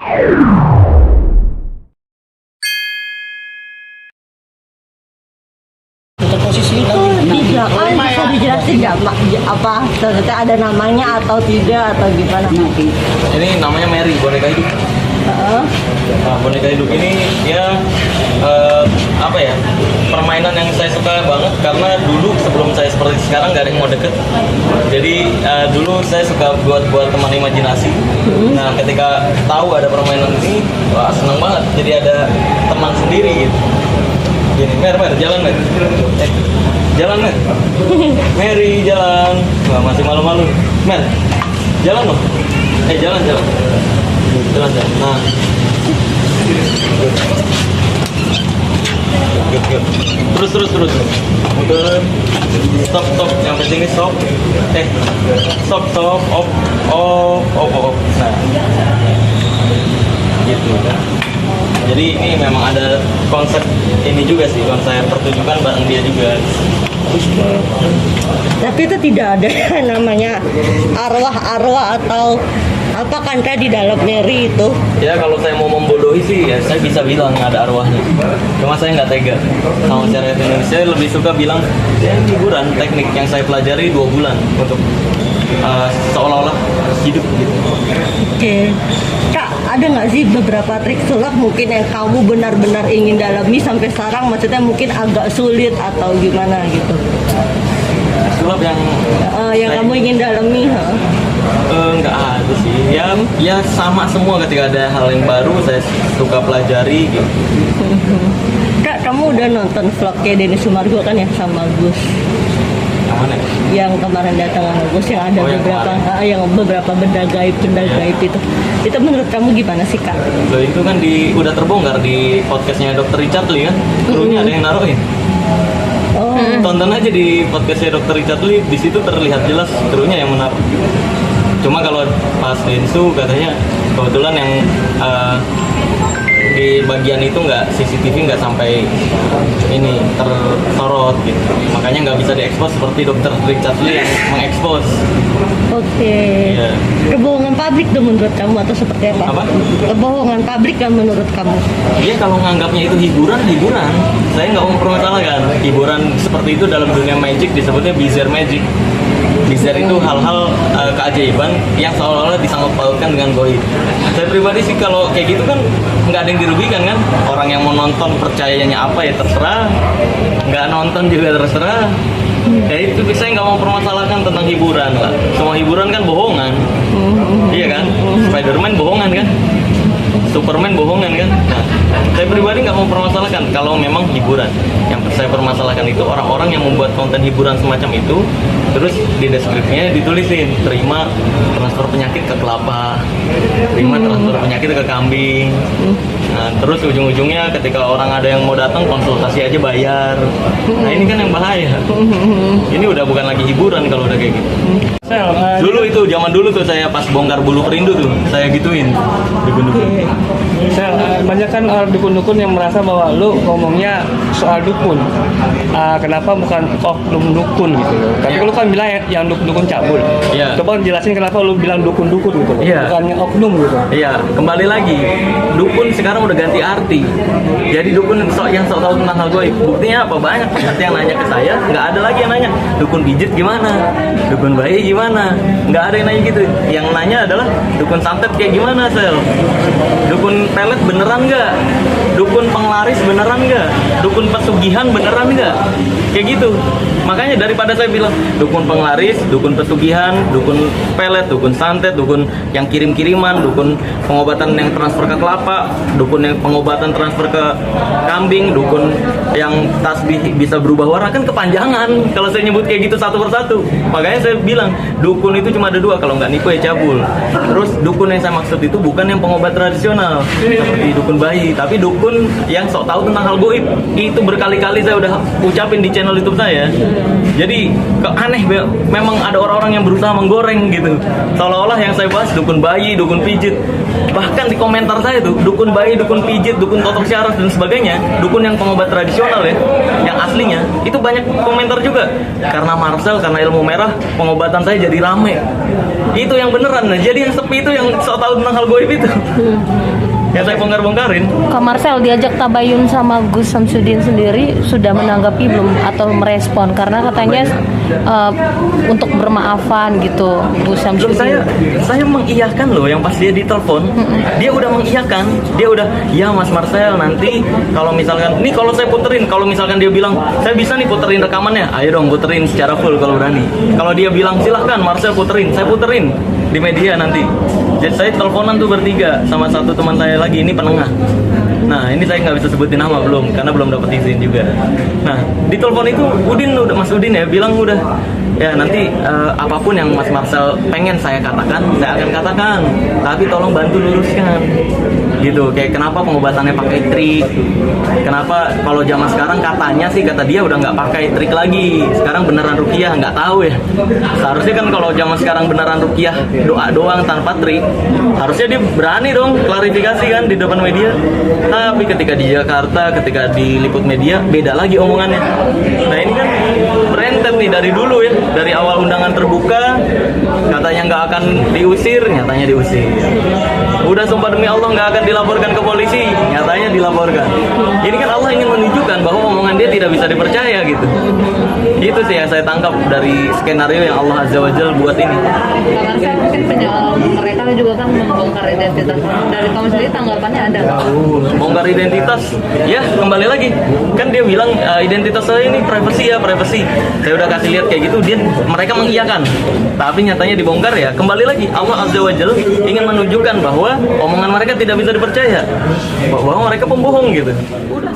Untuk posisi Bisa dijelasin nggak apa ternyata ada namanya atau tidak atau gimana? Ini namanya Mary, boneka hidup. Nah, boneka hidup ini ya apa ya, permainan yang saya suka banget karena dulu sebelum saya seperti sekarang nggak ada yang mau deket. Jadi dulu saya suka buat teman imajinasi. Nah ketika tahu ada permainan ini, wah seneng banget. Jadi ada teman sendiri gitu. Gini, Mer, jalan Mer. Jalan Mer. Mary jalan. Wah, masih malu-malu. Mer, jalan loh. Jalan. Jalan. Nah. Good. Terus. Mundur. Stop. Yang penting ini stop. Stop. Off. Nah. Gitu. Jadi ini memang ada konsep ini juga sih, konsep pertunjukan bareng dia juga. Tapi itu tidak ada namanya arwah atau apa kan kayak di dalam Mary itu. Ya kalau saya mau membodohi sih ya saya bisa bilang ada arwahnya. Cuma saya nggak tega. Kalau masyarakat Indonesia lebih suka bilang ya hiburan, teknik yang saya pelajari 2 bulan untuk seolah-olah hidup gitu. Oke. Kak, ada nggak sih beberapa trik sulap mungkin yang kamu benar-benar ingin dalami sampai sekarang, maksudnya mungkin agak sulit atau gimana gitu? Sulap yang Kamu ingin dalami? Nggak ada sih. Ya sama semua ketika ada hal yang baru saya suka pelajari gitu. Kak, kamu udah nonton vlognya Denny Sumargo kan yang sama Gus? Yang mana? Yang kemarin datang sama Gus yang ada beberapa benda gaib itu. Itu menurut kamu gimana sih Kak? Loh itu kan udah terbongkar di podcastnya Dr. Richard Lee kan, krunya ada yang naruhin. Tonton aja di podcastnya Dr. Richard Lee, di situ terlihat jelas krunya yang menaruh. Cuma kalau pas Densu katanya kebetulan yang di bagian itu CCTV nggak sampai ini tersorot gitu, makanya nggak bisa diekspos seperti Dr. Richard Lee yang mengekspos. Oke. Yeah. Kebohongan publik dong menurut kamu atau seperti apa? Kebohongan publik kan menurut kamu? Dia kalau nganggapnya itu hiburan, saya nggak mau mempermasalahkan. Hiburan seperti itu dalam dunia magic disebutnya bizarre magic. Bizarre itu hal-hal keajaiban yang seolah-olah disangkut pautkan dengan goib. Saya pribadi sih kalau kayak gitu kan nggak ada yang dirugikan kan. Orang yang mau nonton percayanya apa ya terserah, nggak nonton juga terserah. Ya itu saya nggak mau permasalahkan tentang hiburan lah. Semua hiburan kan bohongan, iya kan? Spiderman bohongan kan? Superman bohongan kan? Nah, saya pribadi nggak mau permasalahkan kalau memang hiburan. Yang saya permasalahkan itu orang-orang yang membuat konten hiburan semacam itu, terus di deskripsinya ditulisin terima transfer penyakit ke kelapa, terima transfer penyakit ke kambing. Nah, terus ujung-ujungnya ketika orang ada yang mau datang konsultasi aja bayar. Nah ini kan yang bahaya. Ini udah bukan lagi hiburan kalau udah kayak gitu. Dulu itu zaman dulu tuh saya pas bongkar bulu perindu tuh saya gituin dukun-dukun. banyak kan orang dukun-dukun yang merasa bahwa lu ngomongnya soal dukun. Kenapa bukan oknum dukun gitu loh. Tapi lu kan bilang yang dukun cabul. Iya. Coba jelasin kenapa lu bilang dukun-dukun gitu loh. Iya. Bukannya oknum gitu. Iya, kembali lagi dukun sekarang udah ganti arti. Jadi dukun yang sok tahu tentang hal goib. Buktinya apa? Banyak yang nanya ke saya, nggak ada lagi yang nanya dukun pijit gimana, dukun bayi gimana, nggak ada yang nanya gitu. Yang nanya adalah dukun santet kayak gimana, Sel? Dukun pelet beneran nggak? Dukun penglaris beneran nggak? Dukun pesugihan beneran nggak? Kayak gitu. Makanya daripada saya bilang dukun penglaris, dukun pesugihan, dukun pelet, dukun santet, dukun yang kirim-kiriman, dukun pengobatan yang transfer ke kelapa, dukun yang pengobatan transfer ke kambing, dukun yang tasbih bisa berubah warna, kan kepanjangan kalau saya nyebut kayak gitu satu persatu. Makanya saya bilang dukun itu cuma ada dua, kalau nggak nipu ya cabul. Terus dukun yang saya maksud itu bukan yang pengobat tradisional seperti dukun bayi, tapi dukun dukun yang sok tahu tentang hal goib. Itu berkali-kali saya udah ucapin di channel YouTube saya. Jadi aneh, memang ada orang-orang yang berusaha menggoreng gitu. Seolah-olah yang saya bahas dukun bayi, dukun pijit. Bahkan di komentar saya tuh, dukun bayi, dukun pijit, dukun totok syaraf dan sebagainya, dukun yang pengobat tradisional ya, yang aslinya, itu banyak komentar juga. Karena Marcel, karena ilmu merah, pengobatan saya jadi rame. Itu yang beneran. Nah, jadi yang sepi itu yang sok tahu tentang hal goib itu. Yang saya bongkar-bongkarin. Kak Marcel diajak tabayun sama Gus Samsudin sendiri sudah menanggapi belum atau merespon, karena katanya untuk bermaafan gitu Gus Belum, Samsudin. saya mengiyakan loh yang pas dia ditelepon. Dia udah mengiyakan. Dia udah, ya Mas Marcel, nanti kalau misalkan ini kalau saya puterin, kalau misalkan dia bilang saya bisa nih puterin rekamannya, ayo dong puterin secara full kalau berani. Kalau dia bilang silahkan Marcel puterin, saya puterin di media nanti. Jadi saya teleponan tuh bertiga sama satu teman saya lagi, ini penengah. Nah, ini saya nggak bisa sebutin nama belum, karena belum dapat izin juga. Nah, di telepon itu Mas Udin ya bilang udah, ya nanti apapun yang Mas Marcel pengen saya katakan, saya akan katakan. Tapi tolong bantu luruskan. Gitu, kayak kenapa pengobatannya pakai trik? Kenapa kalau zaman sekarang katanya sih, kata dia udah nggak pakai trik lagi. Sekarang beneran ruqyah, nggak tahu ya. Seharusnya kan kalau zaman sekarang beneran ruqyah, doa doang tanpa trik, harusnya dia berani dong klarifikasi kan di depan media. Tapi ketika di Jakarta, ketika diliput media, beda lagi omongannya. Nah ini kan berentet nih dari dulu ya, dari awal undangan terbuka, katanya nggak akan diusir, nyatanya diusir. Udah sumpah demi Allah nggak akan dilaporkan ke polisi, nyatanya dilaporkan. Ini kan Allah ingin menunjukkan bahwa omongan dia tidak bisa dipercaya gitu. Itu sih yang saya tangkap dari skenario yang Allah Azza wa Jalla buat ini. Kak Marcel mungkin mereka juga kan membongkar identitas. Dari kamu sendiri tanggapannya ada nggak? Bongkar identitas, ya kembali lagi kan dia bilang identitas saya ini privacy ya, privacy. Saya udah kasih lihat kayak gitu, mereka mengiyakan, tapi nyatanya dibongkar ya. Kembali lagi Allah Azza wa Jalla ingin menunjukkan bahwa omongan mereka tidak bisa dipercaya, bahwa mereka pembohong gitu. Udah.